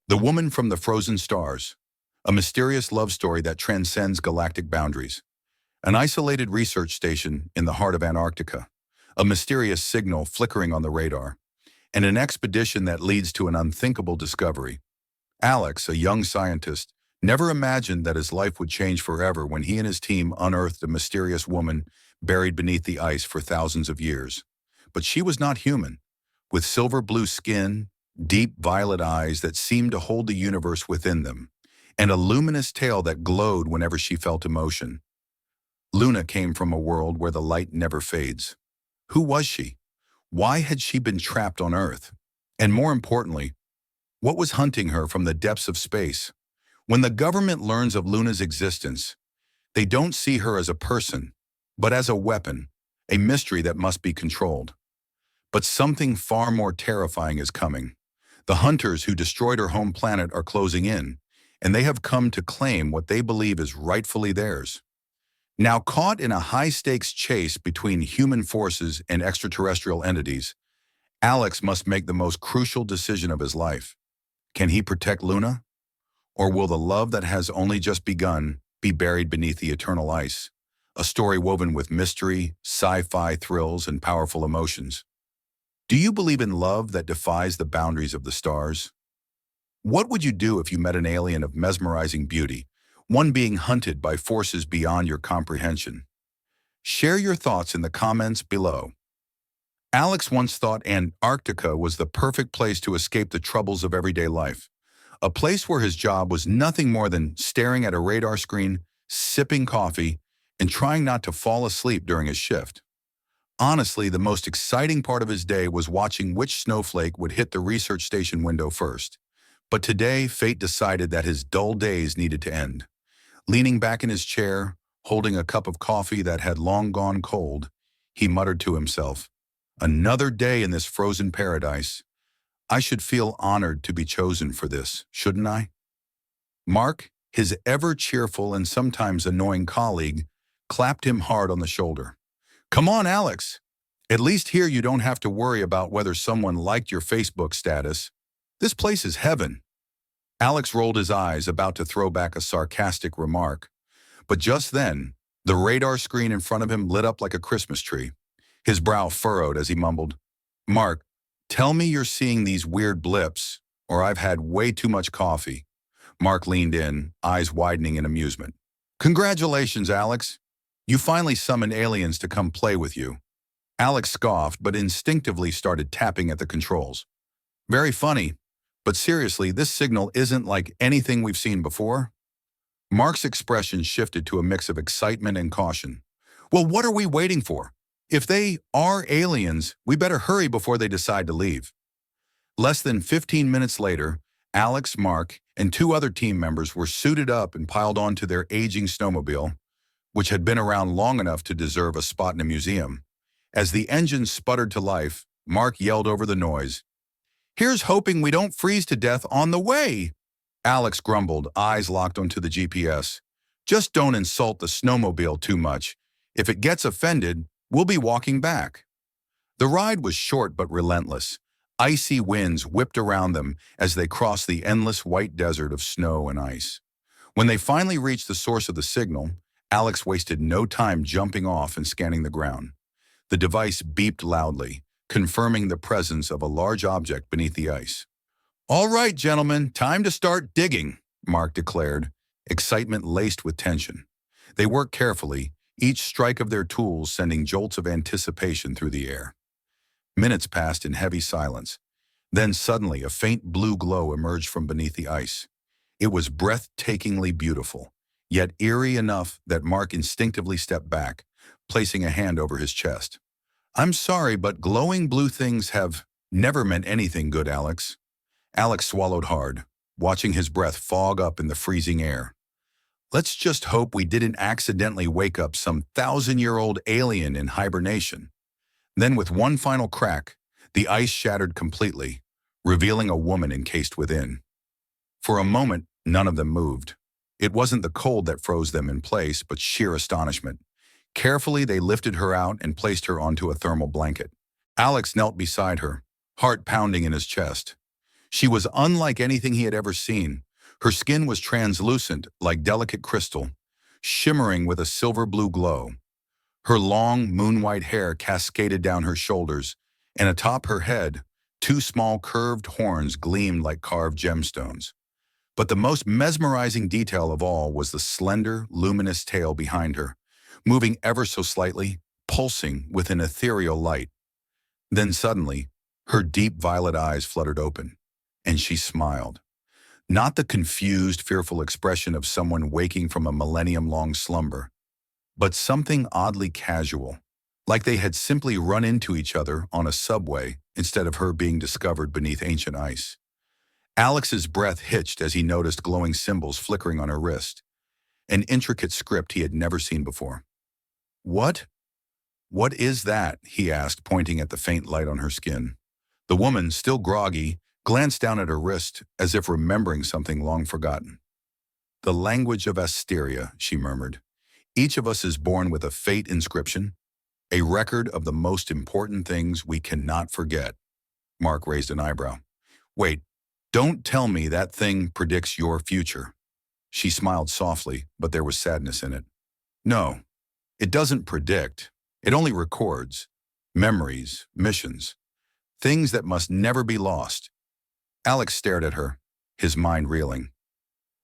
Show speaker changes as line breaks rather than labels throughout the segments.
The Woman from the Frozen Stars, a mysterious love story that transcends galactic boundaries. An isolated research station in the heart of Antarctica, a mysterious signal flickering on the radar, and an expedition that leads to an unthinkable discovery. Alex, a young scientist, never imagined that his life would change forever when he and his team unearthed a mysterious woman buried beneath the ice for thousands of years. But she was not human. With silver blue skin, deep violet eyes that seemed to hold the universe within them, and a luminous tail that glowed whenever she felt emotion. Luna came from a world where the light never fades. Who was she? Why had she been trapped on Earth? And more importantly, what was hunting her from the depths of space? When the government learns of Luna's existence, they don't see her as a person, but as a weapon, a mystery that must be controlled. But something far more terrifying is coming. The hunters who destroyed her home planet are closing in, and they have come to claim what they believe is rightfully theirs. Now caught in a high-stakes chase between human forces and extraterrestrial entities, Alex must make the most crucial decision of his life. Can he protect Luna? Or will the love that has only just begun be buried beneath the eternal ice? A story woven with mystery, sci-fi thrills, and powerful emotions. Do you believe in love that defies the boundaries of the stars? What would you do if you met an alien of mesmerizing beauty, one being hunted by forces beyond your comprehension? Share your thoughts in the comments below. Alex once thought Antarctica was the perfect place to escape the troubles of everyday life, a place where his job was nothing more than staring at a radar screen, sipping coffee, and trying not to fall asleep during his shift. Honestly, the most exciting part of his day was watching which snowflake would hit the research station window first. But today, fate decided that his dull days needed to end. Leaning back in his chair, holding a cup of coffee that had long gone cold, he muttered to himself, "Another day in this frozen paradise. I should feel honored to be chosen for this, shouldn't I?" Mark, his ever-cheerful and sometimes annoying colleague, clapped him hard on the shoulder. "Come on, Alex. At least here you don't have to worry about whether someone liked your Facebook status. This place is heaven." Alex rolled his eyes, about to throw back a sarcastic remark. But just then, the radar screen in front of him lit up like a Christmas tree. His brow furrowed as he mumbled, "Mark, tell me you're seeing these weird blips, or I've had way too much coffee." Mark leaned in, eyes widening in amusement. "Congratulations, Alex. You finally summoned aliens to come play with you." Alex scoffed, but instinctively started tapping at the controls. "Very funny, but seriously, this signal isn't like anything we've seen before." Mark's expression shifted to a mix of excitement and caution. "Well, what are we waiting for? If they are aliens, we better hurry before they decide to leave." Less than 15 minutes later, Alex, Mark, and two other team members were suited up and piled onto their aging snowmobile, which had been around long enough to deserve a spot in a museum. As the engine sputtered to life, Mark yelled over the noise, "Here's hoping we don't freeze to death on the way." Alex grumbled, eyes locked onto the GPS. "Just don't insult the snowmobile too much. If it gets offended, we'll be walking back." The ride was short but relentless. Icy winds whipped around them as they crossed the endless white desert of snow and ice. When they finally reached the source of the signal, Alex wasted no time jumping off and scanning the ground. The device beeped loudly, confirming the presence of a large object beneath the ice. "All right, gentlemen, time to start digging," Mark declared, excitement laced with tension. They worked carefully, each strike of their tools sending jolts of anticipation through the air. Minutes passed in heavy silence. Then suddenly a faint blue glow emerged from beneath the ice. It was breathtakingly beautiful, yet eerie enough that Mark instinctively stepped back, placing a hand over his chest. "I'm sorry, but glowing blue things have never meant anything good, Alex." Alex swallowed hard, watching his breath fog up in the freezing air. "Let's just hope we didn't accidentally wake up some 1,000-year-old alien in hibernation." Then with one final crack, the ice shattered completely, revealing a woman encased within. For a moment, none of them moved. It wasn't the cold that froze them in place, but sheer astonishment. Carefully, they lifted her out and placed her onto a thermal blanket. Alex knelt beside her, heart pounding in his chest. She was unlike anything he had ever seen. Her skin was translucent, like delicate crystal, shimmering with a silver-blue glow. Her long, moon-white hair cascaded down her shoulders, and atop her head, two small curved horns gleamed like carved gemstones. But the most mesmerizing detail of all was the slender, luminous tail behind her, moving ever so slightly, pulsing with an ethereal light. Then suddenly, her deep violet eyes fluttered open, and she smiled. Not the confused, fearful expression of someone waking from a millennium-long slumber, but something oddly casual, like they had simply run into each other on a subway instead of her being discovered beneath ancient ice. Alex's breath hitched as he noticed glowing symbols flickering on her wrist, an intricate script he had never seen before. "What? What is that?" he asked, pointing at the faint light on her skin. The woman, still groggy, glanced down at her wrist as if remembering something long forgotten. "The language of Asteria," she murmured. "Each of us is born with a fate inscription, a record of the most important things we cannot forget." Mark raised an eyebrow. "Wait, don't tell me that thing predicts your future." She smiled softly, but there was sadness in it. "No, it doesn't predict. It only records. Memories, missions, things that must never be lost." Alex stared at her, his mind reeling.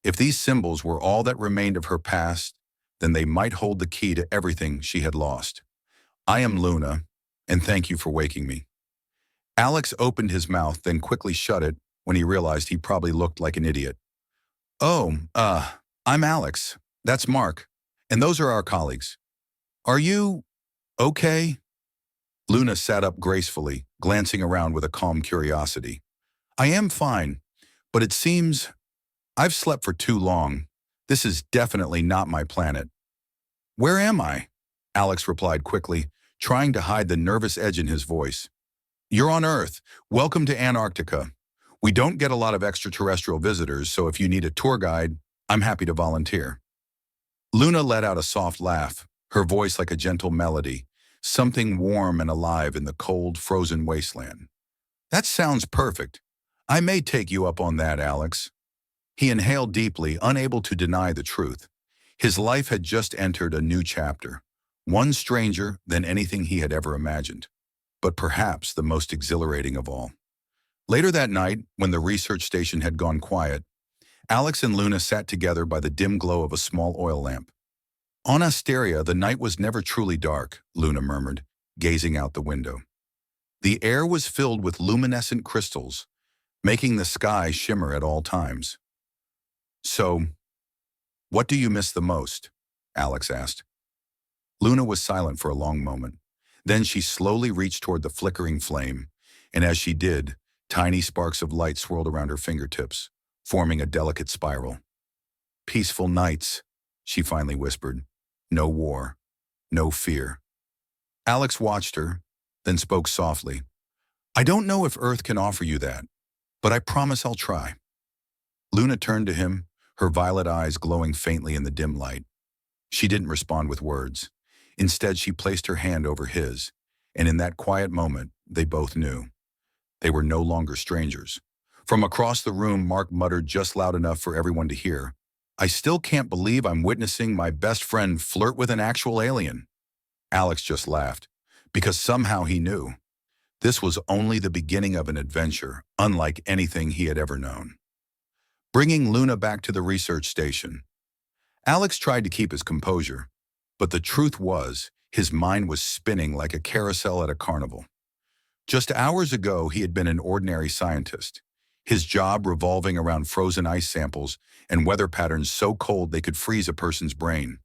If these symbols were all that remained of her past, then they might hold the key to everything she had lost. "I am Luna, and thank you for waking me." Alex opened his mouth, then quickly shut it when he realized he probably looked like an idiot. "Oh, I'm Alex. That's Mark. And those are our colleagues. Are you okay?" Luna sat up gracefully, glancing around with a calm curiosity. "I am fine, but it seems I've slept for too long. This is definitely not my planet." "Where am I?" Alex replied quickly, trying to hide the nervous edge in his voice. "You're on Earth. Welcome to Antarctica. We don't get a lot of extraterrestrial visitors, so if you need a tour guide, I'm happy to volunteer." Luna let out a soft laugh, her voice like a gentle melody, something warm and alive in the cold, frozen wasteland. "That sounds perfect. I may take you up on that, Alex." He inhaled deeply, unable to deny the truth. His life had just entered a new chapter, one stranger than anything he had ever imagined, but perhaps the most exhilarating of all. Later that night, when the research station had gone quiet, Alex and Luna sat together by the dim glow of a small oil lamp. "On Asteria, the night was never truly dark," Luna murmured, gazing out the window. "The air was filled with luminescent crystals, making the sky shimmer at all times." "So, what do you miss the most?" Alex asked. Luna was silent for a long moment. Then she slowly reached toward the flickering flame, and as she did, tiny sparks of light swirled around her fingertips, forming a delicate spiral. "Peaceful nights," she finally whispered. "No war, no fear." Alex watched her, then spoke softly. "I don't know if Earth can offer you that, but I promise I'll try." Luna turned to him, her violet eyes glowing faintly in the dim light. She didn't respond with words. Instead, she placed her hand over his, and in that quiet moment, they both knew. They were no longer strangers. From across the room, Mark muttered just loud enough for everyone to hear, "I still can't believe I'm witnessing my best friend flirt with an actual alien." Alex just laughed, because somehow he knew. This was only the beginning of an adventure, unlike anything he had ever known. Bringing Luna back to the research station, Alex tried to keep his composure, but the truth was, his mind was spinning like a carousel at a carnival. Just hours ago, he had been an ordinary scientist, his job revolving around frozen ice samples and weather patterns so cold they could freeze a person's brain.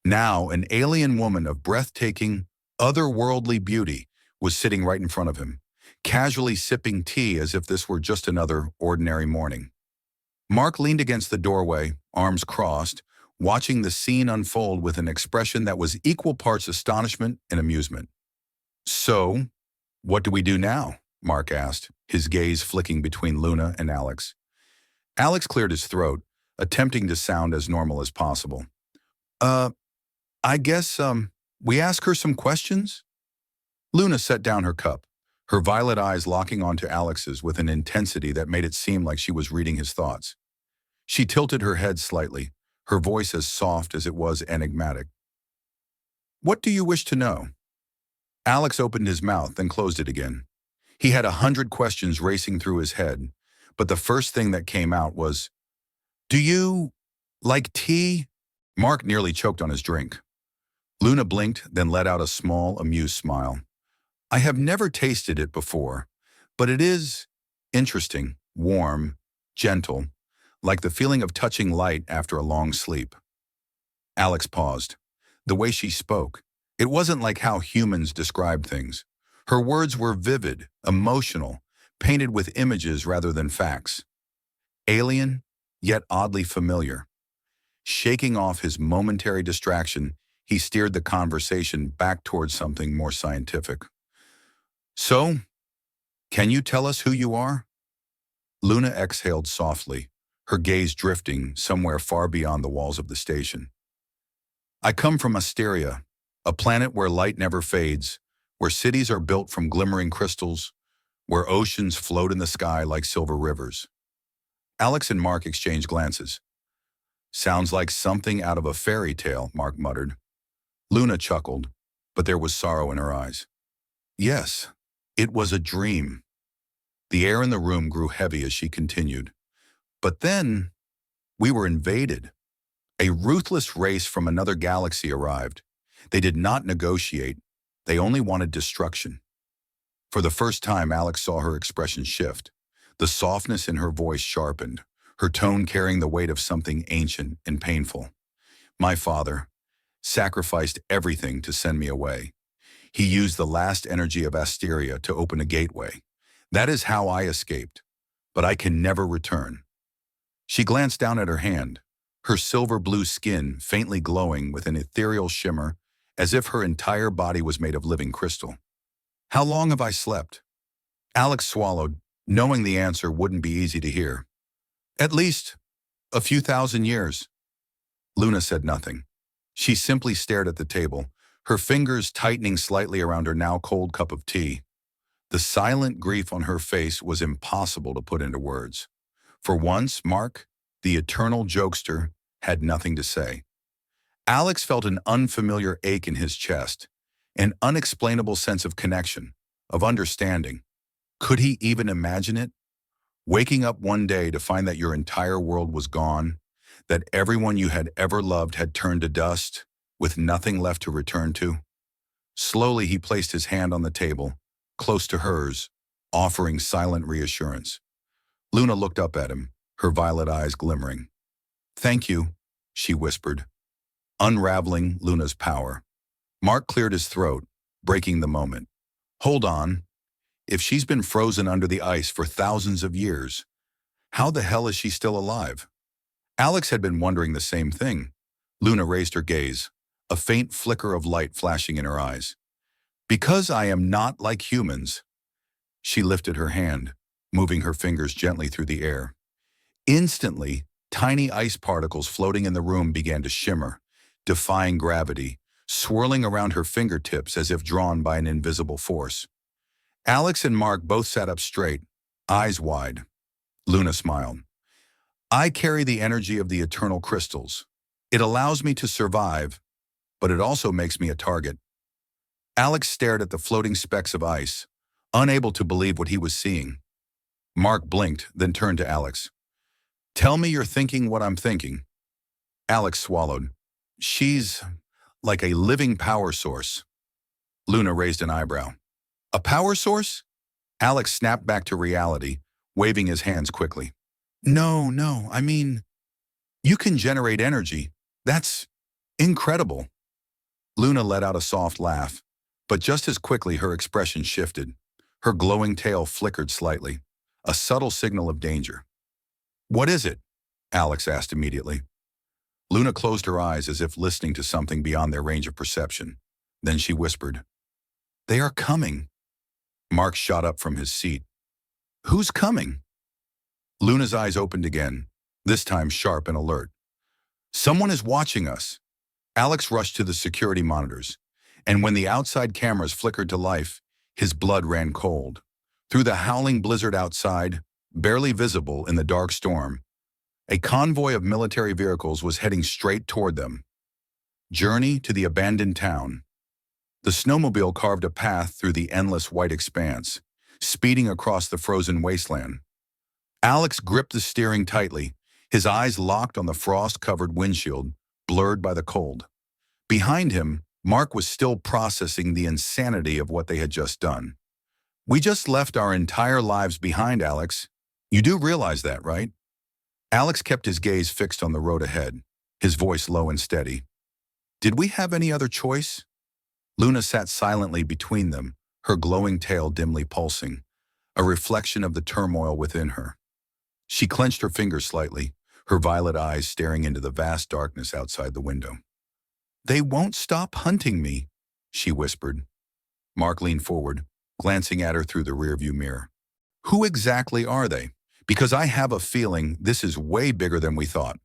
Now, an alien woman of breathtaking, otherworldly beauty was sitting right in front of him, casually sipping tea as if this were just another ordinary morning. Mark leaned against the doorway, arms crossed, watching the scene unfold with an expression that was equal parts astonishment and amusement. "So, what do we do now?" Mark asked, his gaze flicking between Luna and Alex. Alex cleared his throat, attempting to sound as normal as possible. I guess, we ask her some questions?" Luna set down her cup, her violet eyes locking onto Alex's with an intensity that made it seem like she was reading his thoughts. She tilted her head slightly, her voice as soft as it was enigmatic. "What do you wish to know?" Alex opened his mouth, then closed it again. He had 100 questions racing through his head, but the first thing that came out was, "Do you like tea?" Mark nearly choked on his drink. Luna blinked, then let out a small, amused smile. "I have never tasted it before, but it is interesting, warm, gentle, like the feeling of touching light after a long sleep." Alex paused. The way she spoke, it wasn't like how humans describe things. Her words were vivid, emotional, painted with images rather than facts. Alien, yet oddly familiar. Shaking off his momentary distraction, he steered the conversation back towards something more scientific. "So, can you tell us who you are?" Luna exhaled softly, her gaze drifting somewhere far beyond the walls of the station. "I come from Asteria, a planet where light never fades, where cities are built from glimmering crystals, where oceans float in the sky like silver rivers." Alex and Mark exchanged glances. "Sounds like something out of a fairy tale," Mark muttered. Luna chuckled, but there was sorrow in her eyes. "Yes, it was a dream." The air in the room grew heavy as she continued. "But then, we were invaded. A ruthless race from another galaxy arrived. They did not negotiate. They only wanted destruction." For the first time, Alex saw her expression shift. The softness in her voice sharpened, her tone carrying the weight of something ancient and painful. "My father sacrificed everything to send me away. He used the last energy of Asteria to open a gateway. That is how I escaped, but I can never return." She glanced down at her hand, her silver-blue skin faintly glowing with an ethereal shimmer, as if her entire body was made of living crystal. "How long have I slept?" Alex swallowed, knowing the answer wouldn't be easy to hear. "At least a few thousand years." Luna said nothing. She simply stared at the table, her fingers tightening slightly around her now cold cup of tea. The silent grief on her face was impossible to put into words. For once, Mark, the eternal jokester, had nothing to say. Alex felt an unfamiliar ache in his chest, an unexplainable sense of connection, of understanding. Could he even imagine it? Waking up one day to find that your entire world was gone, that everyone you had ever loved had turned to dust, with nothing left to return to? Slowly he placed his hand on the table, close to hers, offering silent reassurance. Luna looked up at him, her violet eyes glimmering. "Thank you," she whispered, unraveling Luna's power. Mark cleared his throat, breaking the moment. "Hold on. If she's been frozen under the ice for thousands of years, how the hell is she still alive?" Alex had been wondering the same thing. Luna raised her gaze, a faint flicker of light flashing in her eyes. "Because I am not like humans." She lifted her hand, moving her fingers gently through the air. Instantly, tiny ice particles floating in the room began to shimmer, defying gravity, swirling around her fingertips as if drawn by an invisible force. Alex and Mark both sat up straight, eyes wide. Luna smiled. "I carry the energy of the eternal crystals. It allows me to survive, but it also makes me a target." Alex stared at the floating specks of ice, unable to believe what he was seeing. Mark blinked, then turned to Alex. "Tell me you're thinking what I'm thinking." Alex swallowed. "She's like a living power source." Luna raised an eyebrow. "A power source?" Alex snapped back to reality, waving his hands quickly. No, I mean, you can generate energy. That's incredible." Luna let out a soft laugh, but just as quickly her expression shifted. Her glowing tail flickered slightly, a subtle signal of danger. "What is it?" Alex asked immediately. Luna closed her eyes as if listening to something beyond their range of perception. Then she whispered, "They are coming." Mark shot up from his seat. "Who's coming?" Luna's eyes opened again, this time sharp and alert. "Someone is watching us." Alex rushed to the security monitors, and when the outside cameras flickered to life, His blood ran cold. Through the howling blizzard outside, barely visible in the dark storm, a convoy of military vehicles was heading straight toward them. Journey to the abandoned town. The snowmobile carved a path through the endless white expanse, speeding across the frozen wasteland. Alex gripped the steering tightly, his eyes locked on the frost-covered windshield, blurred by the cold. Behind him, Mark was still processing the insanity of what they had just done. "We just left our entire lives behind, Alex. You do realize that, right?" Alex kept his gaze fixed on the road ahead, his voice low and steady. "Did we have any other choice?" Luna sat silently between them, her glowing tail dimly pulsing, a reflection of the turmoil within her. She clenched her fingers slightly, her violet eyes staring into the vast darkness outside the window. "They won't stop hunting me," she whispered. Mark leaned forward, glancing at her through the rearview mirror. "Who exactly are they? Because I have a feeling this is way bigger than we thought."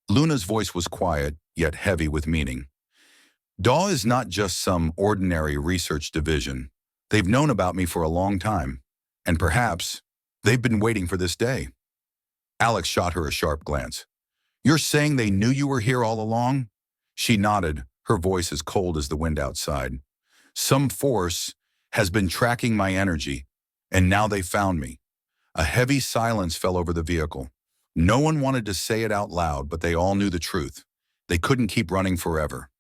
Luna's voice was quiet, yet heavy with meaning. "DAW is not just some ordinary research division. They've known about me for a long time, and perhaps they've been waiting for this day." Alex shot her a sharp glance. "You're saying they knew you were here all along?" She nodded, her voice as cold as the wind outside. "Some force has been tracking my energy, and now they found me." A heavy silence fell over the vehicle. No one wanted to say it out loud, but they all knew the truth. They couldn't keep running forever.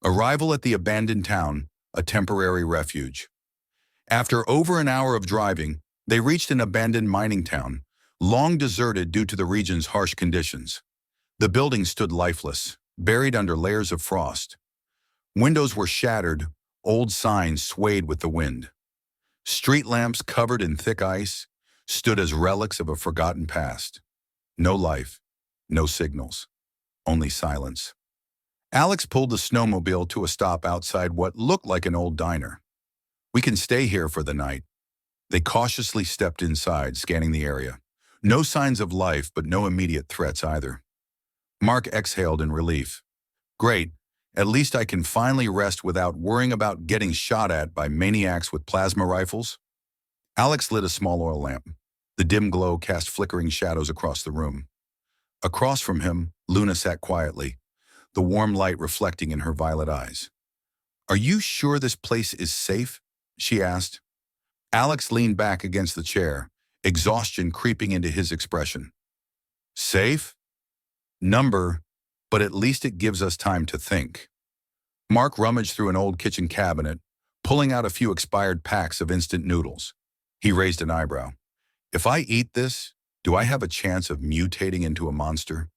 Arrival at the abandoned town, a temporary refuge. After over an hour of driving, they reached an abandoned mining town, long deserted due to the region's harsh conditions. The building stood lifeless, buried under layers of frost. Windows were shattered, old signs swayed with the wind. Street lamps covered in thick ice stood as relics of a forgotten past. No life, no signals, only silence. Alex pulled the snowmobile to a stop outside what looked like an old diner. "We can stay here for the night." They cautiously stepped inside, scanning the area. No signs of life, but no immediate threats either. Mark exhaled in relief. "Great, at least I can finally rest without worrying about getting shot at by maniacs with plasma rifles." Alex lit a small oil lamp. The dim glow cast flickering shadows across the room. Across from him, Luna sat quietly, the warm light reflecting in her violet eyes. "Are you sure this place is safe?" she asked. Alex leaned back against the chair, exhaustion creeping into his expression. "Safe? Number, but at least it gives us time to think." Mark rummaged through an old kitchen cabinet, pulling out a few expired packs of instant noodles. He raised an eyebrow. "If I eat this, do I have a chance of mutating into a monster?"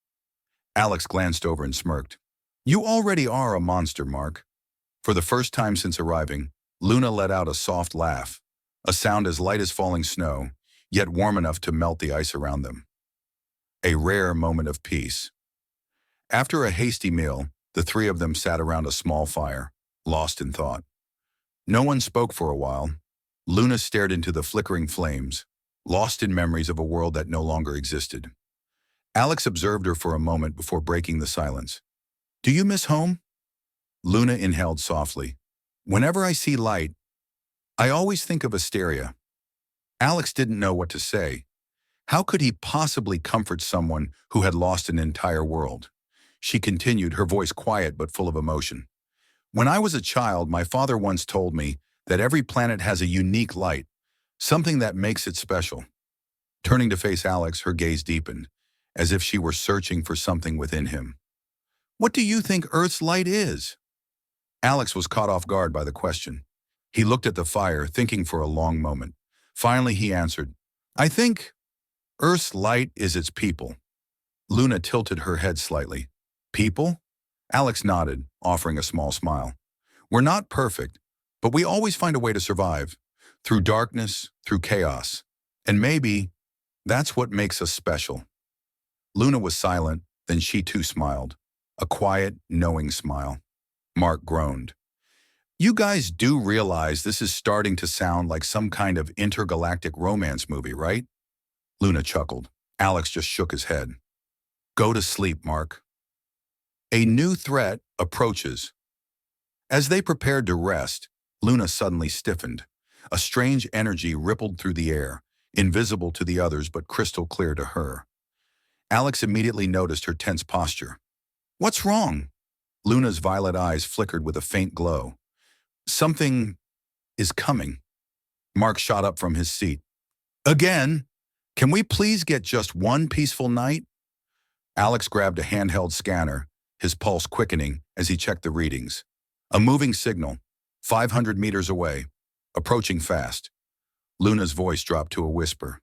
Alex glanced over and smirked. "You already are a monster, Mark." For the first time since arriving, Luna let out a soft laugh, a sound as light as falling snow, yet warm enough to melt the ice around them. A rare moment of peace. After a hasty meal, the three of them sat around a small fire, lost in thought. No one spoke for a while. Luna stared into the flickering flames, lost in memories of a world that no longer existed. Alex observed her for a moment before breaking the silence. "Do you miss home?" Luna inhaled softly. "Whenever I see light, I always think of Asteria." Alex didn't know what to say. How could he possibly comfort someone who had lost an entire world? She continued, her voice quiet but full of emotion. "When I was a child, my father once told me that every planet has a unique light, something that makes it special." Turning to face Alex, her gaze deepened, as if she were searching for something within him. "What do you think Earth's light is?" Alex was caught off guard by the question. He looked at the fire, thinking for a long moment. Finally, he answered, "I think Earth's light is its people." Luna tilted her head slightly. "People?" Alex nodded, offering a small smile. "We're not perfect, but we always find a way to survive. Through darkness, through chaos. And maybe that's what makes us special." Luna was silent, then she too smiled. A quiet, knowing smile. Mark groaned. "You guys do realize this is starting to sound like some kind of intergalactic romance movie, right?" Luna chuckled. Alex just shook his head. "Go to sleep, Mark." A new threat approaches. As they prepared to rest, Luna suddenly stiffened. A strange energy rippled through the air, invisible to the others but crystal clear to her. Alex immediately noticed her tense posture. "What's wrong?" Luna's violet eyes flickered with a faint glow. "Something is coming." Mark shot up from his seat. "Again? Can we please get just one peaceful night?" Alex grabbed a handheld scanner, his pulse quickening as he checked the readings. A moving signal, 500 meters away, approaching fast. Luna's voice dropped to a whisper.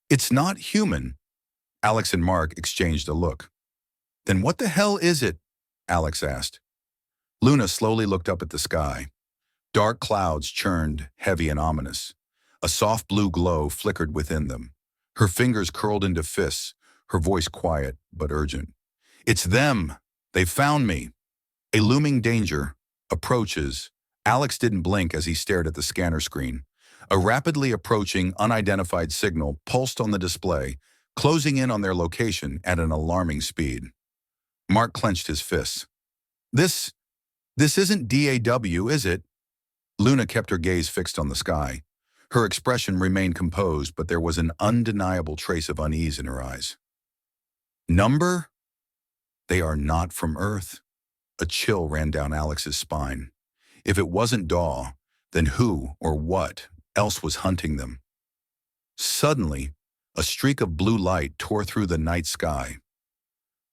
"It's not human." Alex and Mark exchanged a look. "Then what the hell is it?" Alex asked. Luna slowly looked up at the sky. Dark clouds churned, heavy and ominous. A soft blue glow flickered within them. Her fingers curled into fists, her voice quiet but urgent. "It's them! They found me!" A looming danger approaches. Alex didn't blink as he stared at the scanner screen. A rapidly approaching, unidentified signal pulsed on the display, closing in on their location at an alarming speed. Mark clenched his fists. This isn't DAW, is it?" Luna kept her gaze fixed on the sky. Her expression remained composed, but there was an undeniable trace of unease in her eyes. "Number? They are not from Earth." A chill ran down Alex's spine. If it wasn't Daw, then who or what else was hunting them? Suddenly, a streak of blue light tore through the night sky.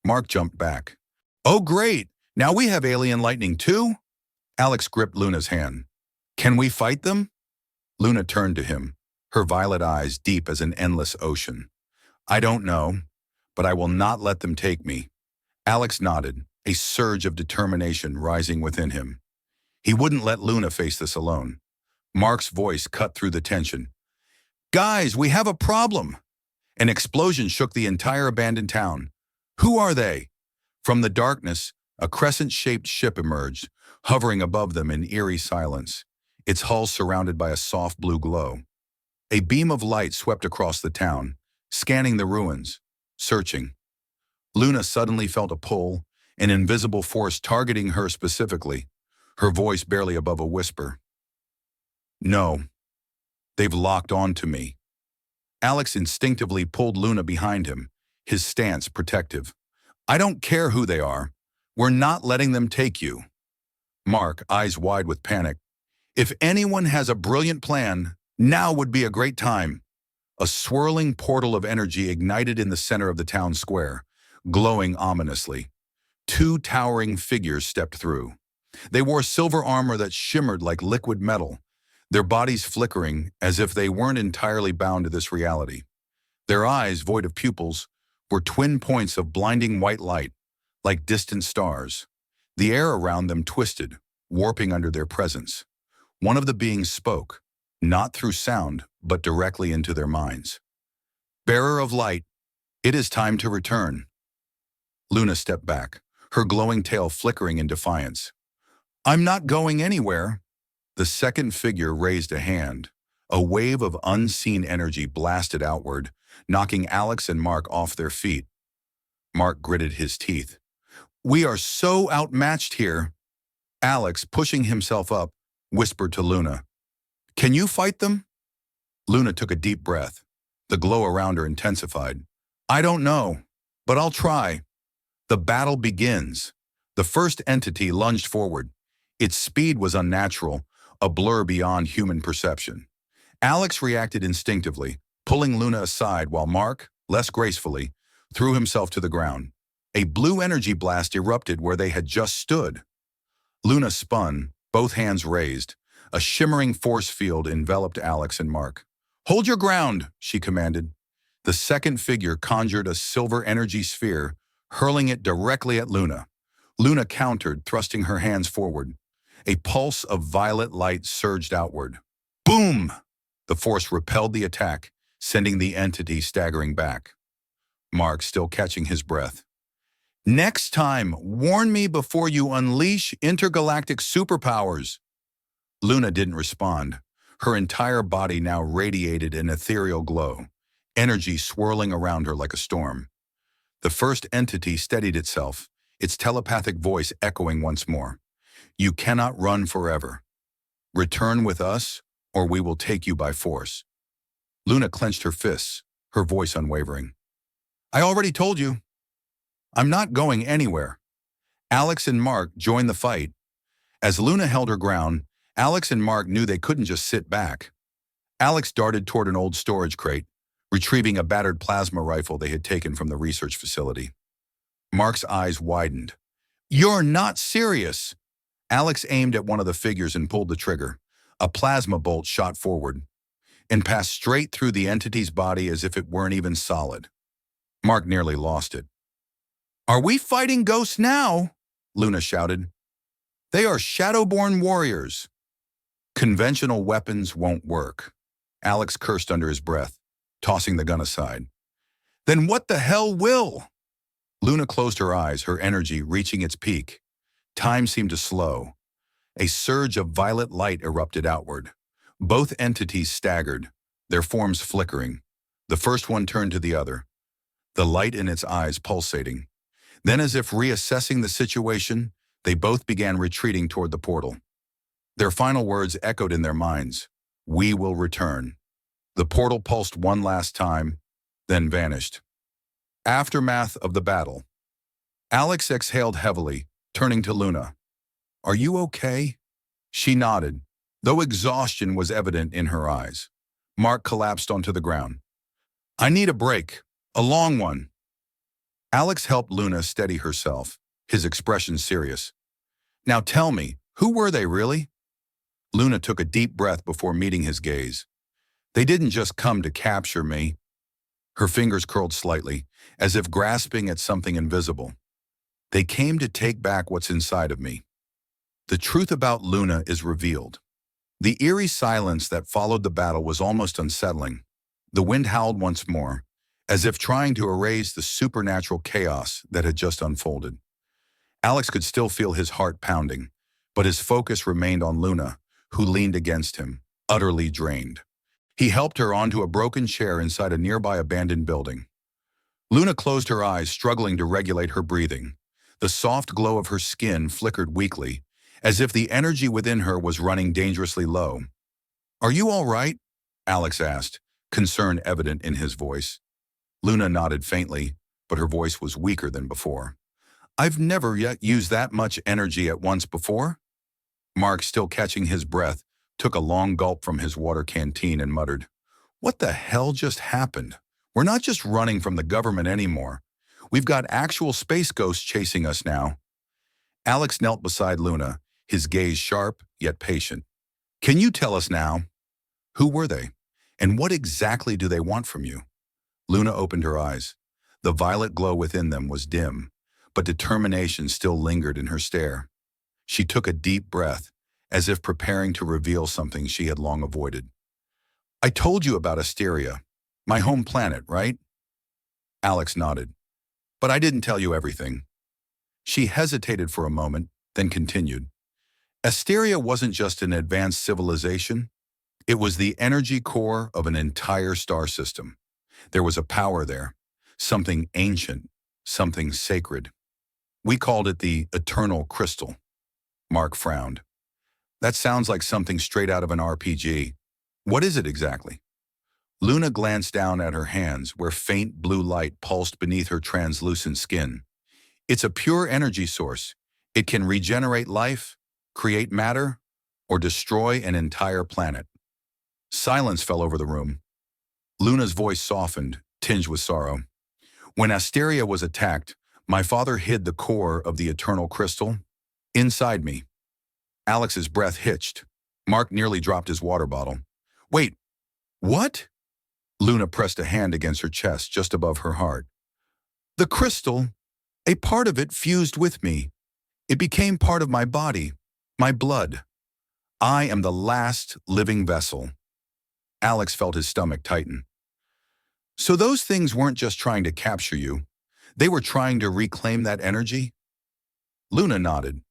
Mark jumped back. "Oh great! Now we have alien lightning too?" Alex gripped Luna's hand. "Can we fight them?" Luna turned to him, her violet eyes deep as an endless ocean. "I don't know, but I will not let them take me." Alex nodded, a surge of determination rising within him. He wouldn't let Luna face this alone. Mark's voice cut through the tension. "Guys, we have a problem!" An explosion shook the entire abandoned town. "Who are they?" From the darkness, a crescent-shaped ship emerged, hovering above them in eerie silence, its hull surrounded by a soft blue glow. A beam of light swept across the town, scanning the ruins, searching. Luna suddenly felt a pull, an invisible force targeting her specifically, her voice barely above a whisper. "No, they've locked on to me." Alex instinctively pulled Luna behind him, his stance protective. "I don't care who they are. We're not letting them take you." Mark, eyes wide with panic. "If anyone has a brilliant plan, now would be a great time." A swirling portal of energy ignited in the center of the town square, glowing ominously. Two towering figures stepped through. They wore silver armor that shimmered like liquid metal, their bodies flickering as if they weren't entirely bound to this reality. Their eyes, void of pupils, were twin points of blinding white light, like distant stars. The air around them twisted, warping under their presence. One of the beings spoke, not through sound, but directly into their minds. "Bearer of light, it is time to return." Luna stepped back, her glowing tail flickering in defiance. "I'm not going anywhere." The second figure raised a hand. A wave of unseen energy blasted outward, knocking Alex and Mark off their feet. Mark gritted his teeth. "We are so outmatched here." Alex, pushing himself up, whispered to Luna, "Can you fight them?" Luna took a deep breath. The glow around her intensified. "I don't know, but I'll try." The battle begins. The first entity lunged forward. Its speed was unnatural, a blur beyond human perception. Alex reacted instinctively, pulling Luna aside while Mark, less gracefully, threw himself to the ground. A blue energy blast erupted where they had just stood. Luna spun, both hands raised. A shimmering force field enveloped Alex and Mark. "Hold your ground," she commanded. The second figure conjured a silver energy sphere, hurling it directly at Luna. Luna countered, thrusting her hands forward. A pulse of violet light surged outward. Boom! The force repelled the attack, sending the entity staggering back. Mark, still catching his breath. "Next time, warn me before you unleash intergalactic superpowers." Luna didn't respond. Her entire body now radiated an ethereal glow, energy swirling around her like a storm. The first entity steadied itself, its telepathic voice echoing once more. "You cannot run forever. Return with us, or we will take you by force. Luna clenched her fists, her voice unwavering. I already told you. I'm not going anywhere. Alex and Mark joined the fight. As Luna held her ground, Alex and Mark knew they couldn't just sit back. Alex darted toward an old storage crate, retrieving a battered plasma rifle they had taken from the research facility. Mark's eyes widened. You're not serious! Alex aimed at one of the figures and pulled the trigger. A plasma bolt shot forward and passed straight through the entity's body as if it weren't even solid. Mark nearly lost it. Are we fighting ghosts now? Luna shouted. They are Shadowborn warriors. Conventional weapons won't work. Alex cursed under his breath, tossing the gun aside. Then what the hell will? Luna closed her eyes, her energy reaching its peak. Time seemed to slow. A surge of violet light erupted outward. Both entities staggered, their forms flickering. The first one turned to the other, the light in its eyes pulsating. Then, as if reassessing the situation, they both began retreating toward the portal. Their final words echoed in their minds. We will return. The portal pulsed one last time, then vanished. Aftermath of the battle. Alex exhaled heavily, turning to Luna. Are you okay? She nodded, though exhaustion was evident in her eyes. Mark collapsed onto the ground. I need a break, a long one. Alex helped Luna steady herself, his expression serious. Now tell me, who were they really? Luna took a deep breath before meeting his gaze. They didn't just come to capture me. Her fingers curled slightly, as if grasping at something invisible. They came to take back what's inside of me. The truth about Luna is revealed. The eerie silence that followed the battle was almost unsettling. The wind howled once more, as if trying to erase the supernatural chaos that had just unfolded. Alex could still feel his heart pounding, but his focus remained on Luna, who leaned against him, utterly drained. He helped her onto a broken chair inside a nearby abandoned building. Luna closed her eyes, struggling to regulate her breathing. The soft glow of her skin flickered weakly, as if the energy within her was running dangerously low. Are you all right? Alex asked, concern evident in his voice. Luna nodded faintly, but her voice was weaker than before. I've never yet used that much energy at once before. Mark, still catching his breath, took a long gulp from his water canteen and muttered, What the hell just happened? We're not just running from the government anymore. We've got actual space ghosts chasing us now. Alex knelt beside Luna, his gaze sharp yet patient. Can you tell us now? Who were they? And what exactly do they want from you? Luna opened her eyes. The violet glow within them was dim, but determination still lingered in her stare. She took a deep breath, as if preparing to reveal something she had long avoided. I told you about Asteria, my home planet, right? Alex nodded. But I didn't tell you everything. She hesitated for a moment, then continued. Asteria wasn't just an advanced civilization. It was the energy core of an entire star system. There was a power there, something ancient, something sacred. We called it the Eternal Crystal. Mark frowned. That sounds like something straight out of an RPG. What is it exactly? Luna glanced down at her hands, where faint blue light pulsed beneath her translucent skin. It's a pure energy source. It can regenerate life, create matter, or destroy an entire planet. Silence fell over the room. Luna's voice softened, tinged with sorrow. When Asteria was attacked, my father hid the core of the Eternal Crystal inside me. Alex's breath hitched. Mark nearly dropped his water bottle. Wait, what? Luna pressed a hand against her chest, just above her heart. The crystal, a part of it fused with me. It became part of my body, my blood. I am the last living vessel. Alex felt his stomach tighten. So those things weren't just trying to capture you. They were trying to reclaim that energy? Luna nodded.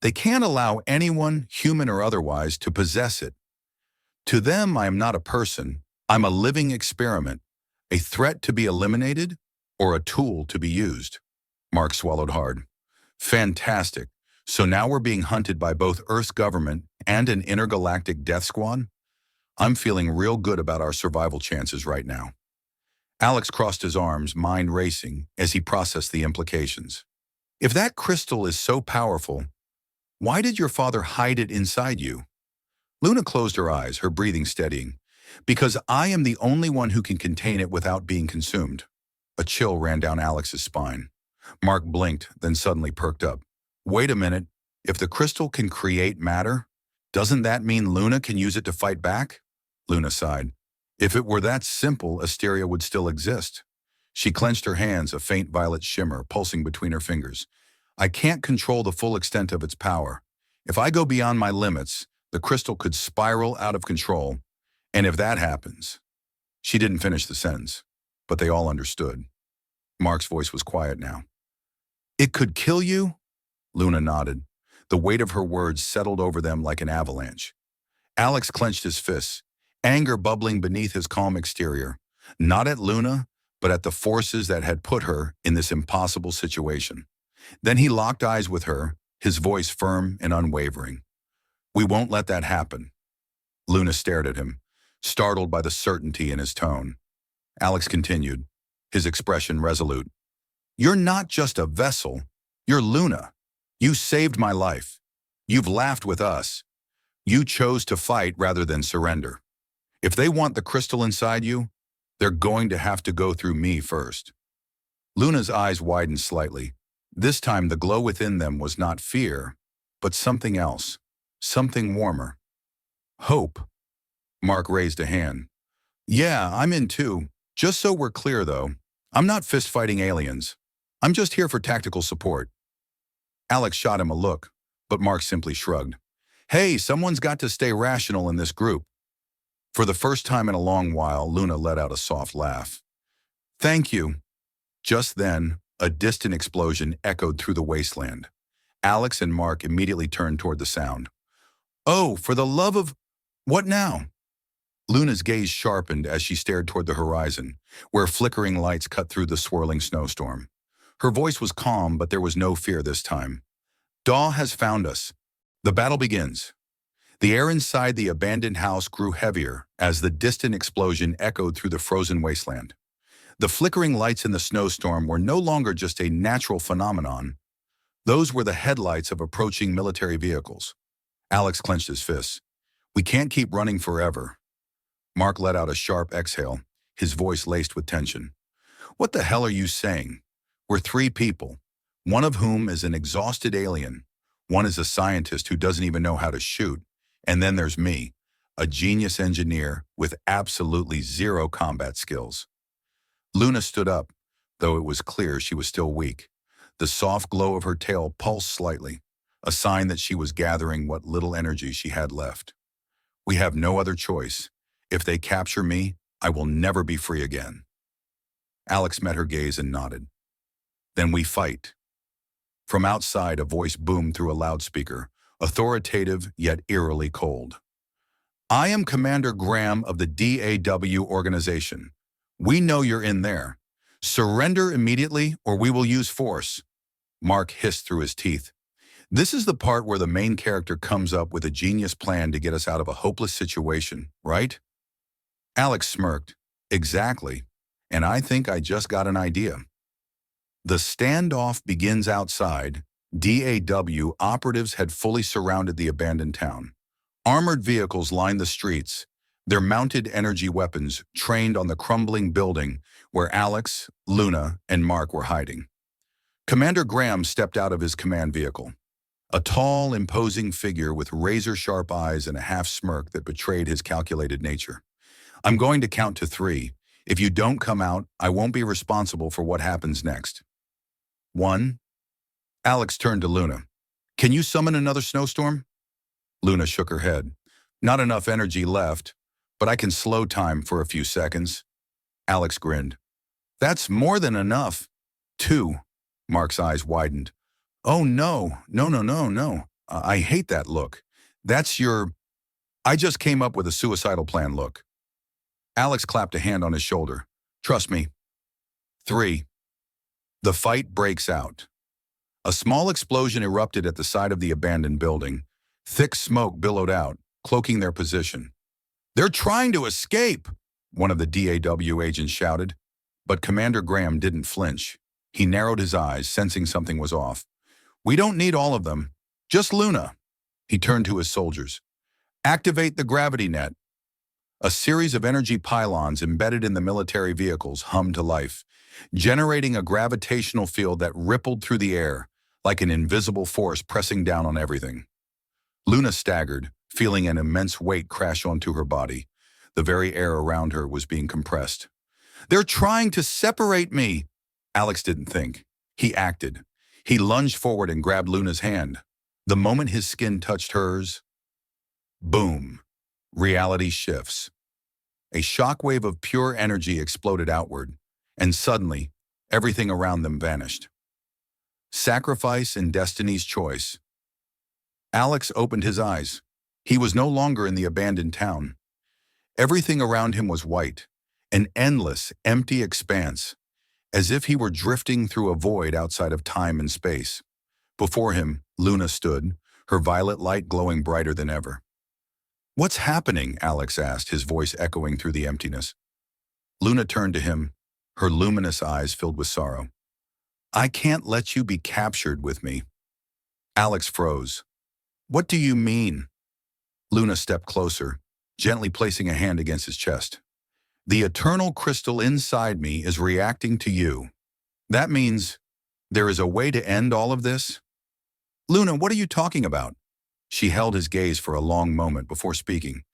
They can't allow anyone, human or otherwise, to possess it. To them, I am not a person. I'm a living experiment, a threat to be eliminated or a tool to be used. Mark swallowed hard. Fantastic. So now we're being hunted by both Earth's government and an intergalactic death squad? I'm feeling real good about our survival chances right now. Alex crossed his arms, mind racing, as he processed the implications. If that crystal is so powerful, why did your father hide it inside you? Luna closed her eyes, her breathing steadying. Because I am the only one who can contain it without being consumed. A chill ran down Alex's spine. Mark blinked, then suddenly perked up. Wait a minute. If the crystal can create matter, doesn't that mean Luna can use it to fight back? Luna sighed. If it were that simple, Asteria would still exist. She clenched her hands, a faint violet shimmer pulsing between her fingers. I can't control the full extent of its power. If I go beyond my limits, the crystal could spiral out of control. And if that happens... She didn't finish the sentence, but they all understood. Mark's voice was quiet now. It could kill you? Luna nodded. The weight of her words settled over them like an avalanche. Alex clenched his fists, anger bubbling beneath his calm exterior, not at Luna, but at the forces that had put her in this impossible situation. Then he locked eyes with her, his voice firm and unwavering. We won't let that happen. Luna stared at him, startled by the certainty in his tone. Alex continued, his expression resolute. You're not just a vessel, you're Luna. You saved my life. You've laughed with us. You chose to fight rather than surrender. If they want the crystal inside you, they're going to have to go through me first. Luna's eyes widened slightly. This time the glow within them was not fear, but something else, something warmer. Hope. Mark raised a hand. Yeah, I'm in too. Just so we're clear though, I'm not fist-fighting aliens. I'm just here for tactical support. Alex shot him a look, but Mark simply shrugged. Hey, someone's got to stay rational in this group. For the first time in a long while, Luna let out a soft laugh. Thank you. Just then, a distant explosion echoed through the wasteland. Alex and Mark immediately turned toward the sound. Oh, for the love of... What now? Luna's gaze sharpened as she stared toward the horizon, where flickering lights cut through the swirling snowstorm. Her voice was calm, but there was no fear this time. Daw has found us. The battle begins. The air inside the abandoned house grew heavier as the distant explosion echoed through the frozen wasteland. The flickering lights in the snowstorm were no longer just a natural phenomenon. Those were the headlights of approaching military vehicles. Alex clenched his fists. We can't keep running forever. Mark let out a sharp exhale, his voice laced with tension. What the hell are you saying? We're three people, one of whom is an exhausted alien. One is a scientist who doesn't even know how to shoot. And then there's me, a genius engineer with absolutely zero combat skills. Luna stood up, though it was clear she was still weak. The soft glow of her tail pulsed slightly, a sign that she was gathering what little energy she had left. We have no other choice. If they capture me, I will never be free again. Alex met her gaze and nodded. Then we fight. From outside, a voice boomed through a loudspeaker, authoritative yet eerily cold. I am Commander Graham of the DAW organization. We know you're in there. Surrender immediately or we will use force. Mark hissed through his teeth. This is the part where the main character comes up with a genius plan to get us out of a hopeless situation, right? Alex smirked. Exactly. And I think I just got an idea. The standoff begins outside. DAW operatives had fully surrounded the abandoned town. Armored vehicles lined the streets, their mounted energy weapons trained on the crumbling building where Alex, Luna, and Mark were hiding. Commander Graham stepped out of his command vehicle. A tall, imposing figure with razor-sharp eyes and a half-smirk that betrayed his calculated nature. I'm going to count to 3. If you don't come out, I won't be responsible for what happens next. 1. Alex turned to Luna. Can you summon another snowstorm? Luna shook her head. Not enough energy left, but I can slow time for a few seconds. Alex grinned. That's more than enough. 2. Mark's eyes widened. Oh no, no. I hate that look. That's your... I just came up with a suicidal plan look. Alex clapped a hand on his shoulder. Trust me. 3. The fight breaks out. A small explosion erupted at the side of the abandoned building. Thick smoke billowed out, cloaking their position. They're trying to escape, one of the DAW agents shouted. But Commander Graham didn't flinch. He narrowed his eyes, sensing something was off. We don't need all of them. Just Luna. He turned to his soldiers. Activate the gravity net. A series of energy pylons embedded in the military vehicles hummed to life, generating a gravitational field that rippled through the air, like an invisible force pressing down on everything. Luna staggered, feeling an immense weight crash onto her body. The very air around her was being compressed. They're trying to separate me. Alex didn't think. He acted. He lunged forward and grabbed Luna's hand. The moment his skin touched hers, boom, reality shifts. A shockwave of pure energy exploded outward, and suddenly, everything around them vanished. Sacrifice and destiny's choice. Alex opened his eyes. He was no longer in the abandoned town. Everything around him was white, an endless, empty expanse, as if he were drifting through a void outside of time and space. Before him, Luna stood, her violet light glowing brighter than ever. What's happening? Alex asked, his voice echoing through the emptiness. Luna turned to him, her luminous eyes filled with sorrow. I can't let you be captured with me. Alex froze. What do you mean? Luna stepped closer, gently placing a hand against his chest. The eternal crystal inside me is reacting to you. That means there is a way to end all of this? Luna, what are you talking about? She held his gaze for a long moment before speaking.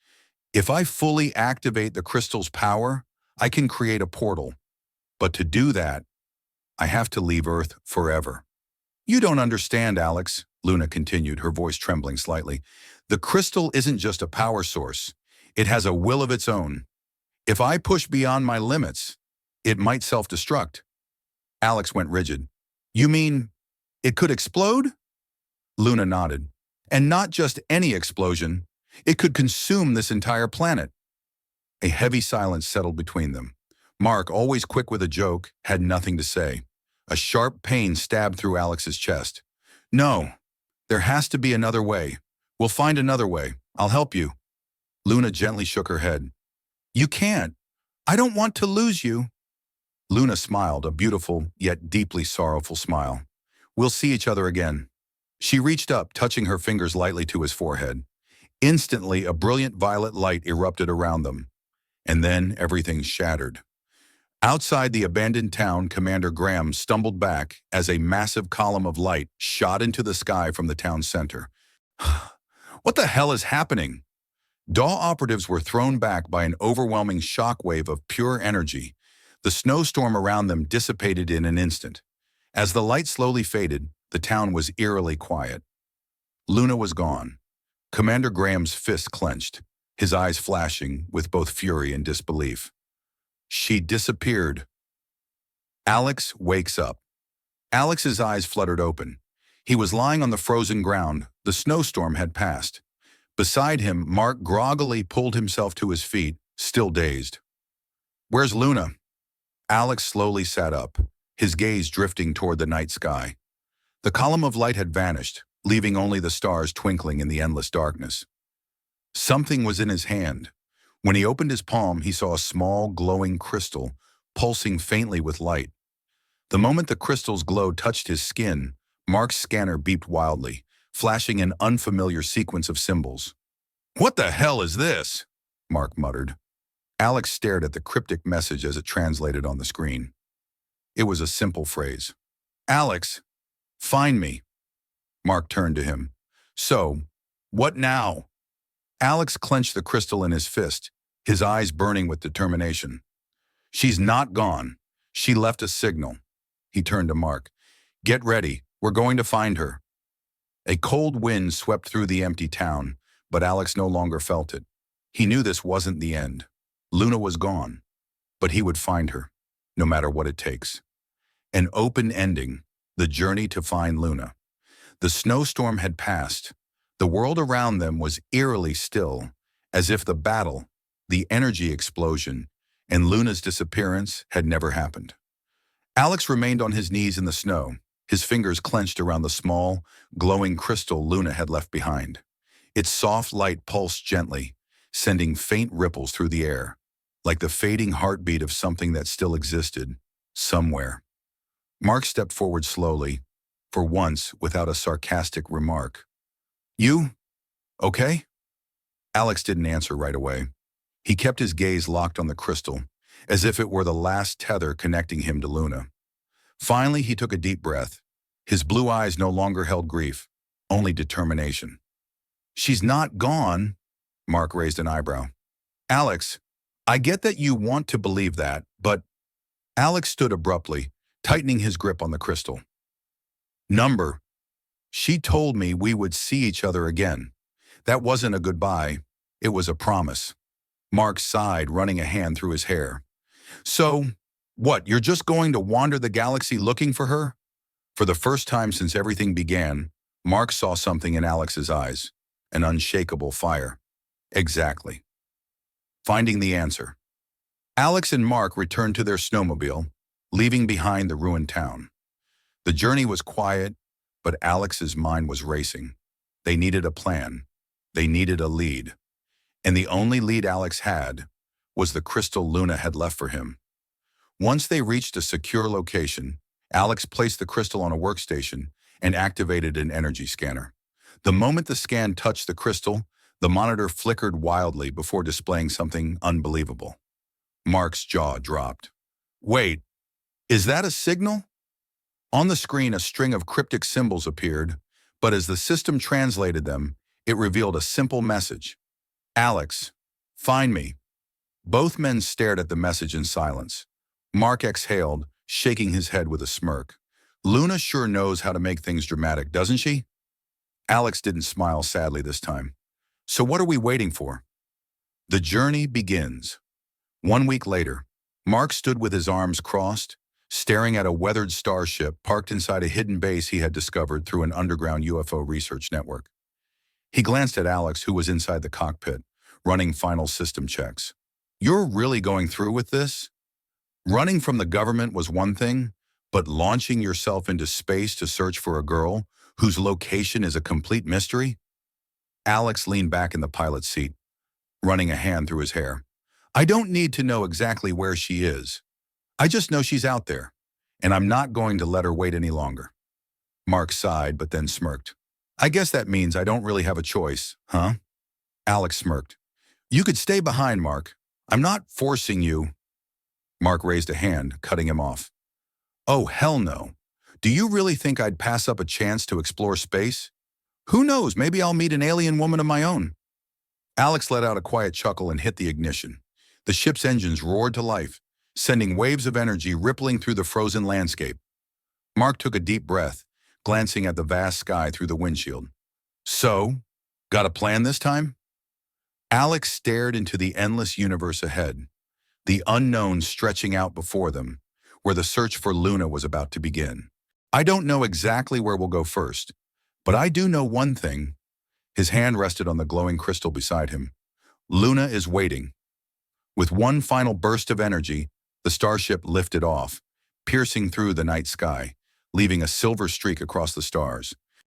If I fully activate the crystal's power, I can create a portal. But to do that, I have to leave Earth forever. You don't understand, Alex, Luna continued, her voice trembling slightly. The crystal isn't just a power source. It has a will of its own. If I push beyond my limits, it might self-destruct. Alex went rigid. You mean it could explode? Luna nodded. And not just any explosion. It could consume this entire planet. A heavy silence settled between them. Mark, always quick with a joke, had nothing to say. A sharp pain stabbed through Alex's chest. No, there has to be another way. We'll find another way. I'll help you. Luna gently shook her head. You can't. I don't want to lose you. Luna smiled, a beautiful yet deeply sorrowful smile. We'll see each other again. She reached up, touching her fingers lightly to his forehead. Instantly, a brilliant violet light erupted around them. And then everything shattered. Outside the abandoned town, Commander Graham stumbled back as a massive column of light shot into the sky from the town center. What the hell is happening? DAW operatives were thrown back by an overwhelming shockwave of pure energy. The snowstorm around them dissipated in an instant. As the light slowly faded, the town was eerily quiet. Luna was gone. Commander Graham's fist clenched, his eyes flashing with both fury and disbelief. She disappeared. Alex wakes up. Alex's eyes fluttered open. He was lying on the frozen ground. The snowstorm had passed. Beside him, Mark groggily pulled himself to his feet, still dazed. Where's Luna? Alex slowly sat up, his gaze drifting toward the night sky. The column of light had vanished, leaving only the stars twinkling in the endless darkness. Something was in his hand. When he opened his palm, he saw a small, glowing crystal, pulsing faintly with light. The moment the crystal's glow touched his skin, Mark's scanner beeped wildly, flashing an unfamiliar sequence of symbols. What the hell is this? Mark muttered. Alex stared at the cryptic message as it translated on the screen. It was a simple phrase. Alex, find me. Mark turned to him. So, what now? Alex clenched the crystal in his fist, his eyes burning with determination. She's not gone. She left a signal. He turned to Mark. Get ready. We're going to find her. A cold wind swept through the empty town, but Alex no longer felt it. He knew this wasn't the end. Luna was gone, but he would find her, no matter what it takes. An open ending, the journey to find Luna. The snowstorm had passed. The world around them was eerily still, as if the battle, the energy explosion, and Luna's disappearance had never happened. Alex remained on his knees in the snow, his fingers clenched around the small, glowing crystal Luna had left behind. Its soft light pulsed gently, sending faint ripples through the air, like the fading heartbeat of something that still existed, somewhere. Mark stepped forward slowly, for once without a sarcastic remark. "You? Okay?" Alex didn't answer right away. He kept his gaze locked on the crystal, as if it were the last tether connecting him to Luna. Finally, he took a deep breath. His blue eyes no longer held grief, only determination. "She's not gone," Mark raised an eyebrow. "Alex, I get that you want to believe that, but—" Alex stood abruptly, tightening his grip on the crystal. "Number. She told me we would see each other again. That wasn't a goodbye, it was a promise." Mark sighed, running a hand through his hair. "So, what, you're just going to wander the galaxy looking for her?" For the first time since everything began, Mark saw something in Alex's eyes, an unshakable fire. Exactly. Finding the answer. Alex and Mark returned to their snowmobile, leaving behind the ruined town. The journey was quiet, but Alex's mind was racing. They needed a plan. They needed a lead. And the only lead Alex had was the crystal Luna had left for him. Once they reached a secure location, Alex placed the crystal on a workstation and activated an energy scanner. The moment the scan touched the crystal, the monitor flickered wildly before displaying something unbelievable. Mark's jaw dropped. "Wait, is that a signal?" On the screen, a string of cryptic symbols appeared, but as the system translated them, it revealed a simple message. "Alex, find me." Both men stared at the message in silence. Mark exhaled, shaking his head with a smirk. "Luna sure knows how to make things dramatic, doesn't she?" Alex didn't smile sadly this time. "So what are we waiting for?" The journey begins. 1 week later, Mark stood with his arms crossed, staring at a weathered starship parked inside a hidden base he had discovered through an underground UFO research network. He glanced at Alex, who was inside the cockpit, running final system checks. "You're really going through with this? Running from the government was one thing, but launching yourself into space to search for a girl whose location is a complete mystery?" Alex leaned back in the pilot's seat, running a hand through his hair. "I don't need to know exactly where she is. I just know she's out there, and I'm not going to let her wait any longer." Mark sighed, but then smirked. "I guess that means I don't really have a choice, huh?" Alex smirked. "You could stay behind, Mark. I'm not forcing you." Mark raised a hand, cutting him off. "Oh, hell no. Do you really think I'd pass up a chance to explore space? Who knows, maybe I'll meet an alien woman of my own." Alex let out a quiet chuckle and hit the ignition. The ship's engines roared to life, sending waves of energy rippling through the frozen landscape. Mark took a deep breath, glancing at the vast sky through the windshield. "So, got a plan this time?" Alex stared into the endless universe ahead, the unknown stretching out before them, where the search for Luna was about to begin. "I don't know exactly where we'll go first, but I do know one thing." His hand rested on the glowing crystal beside him. "Luna is waiting." With one final burst of energy, the starship lifted off, piercing through the night sky, leaving a silver streak across the stars.